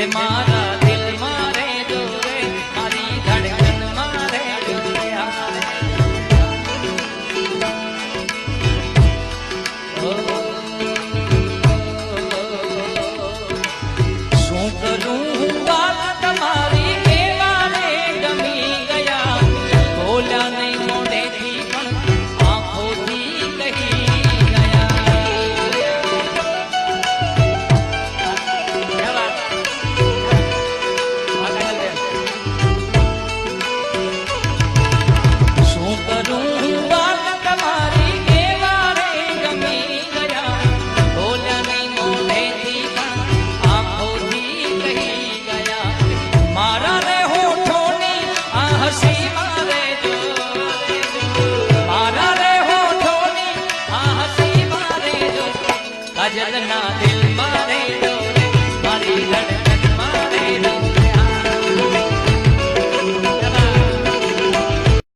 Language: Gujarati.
હે મારા દિલ મારે જોવે મારી ધડકન મારે જોવે શું કરું વાત તમારી કેવાને ગમી ગયા બોલ્યા નહીં મોઢેથી પણ આંખોથી કહી કાજલના દિલ મારે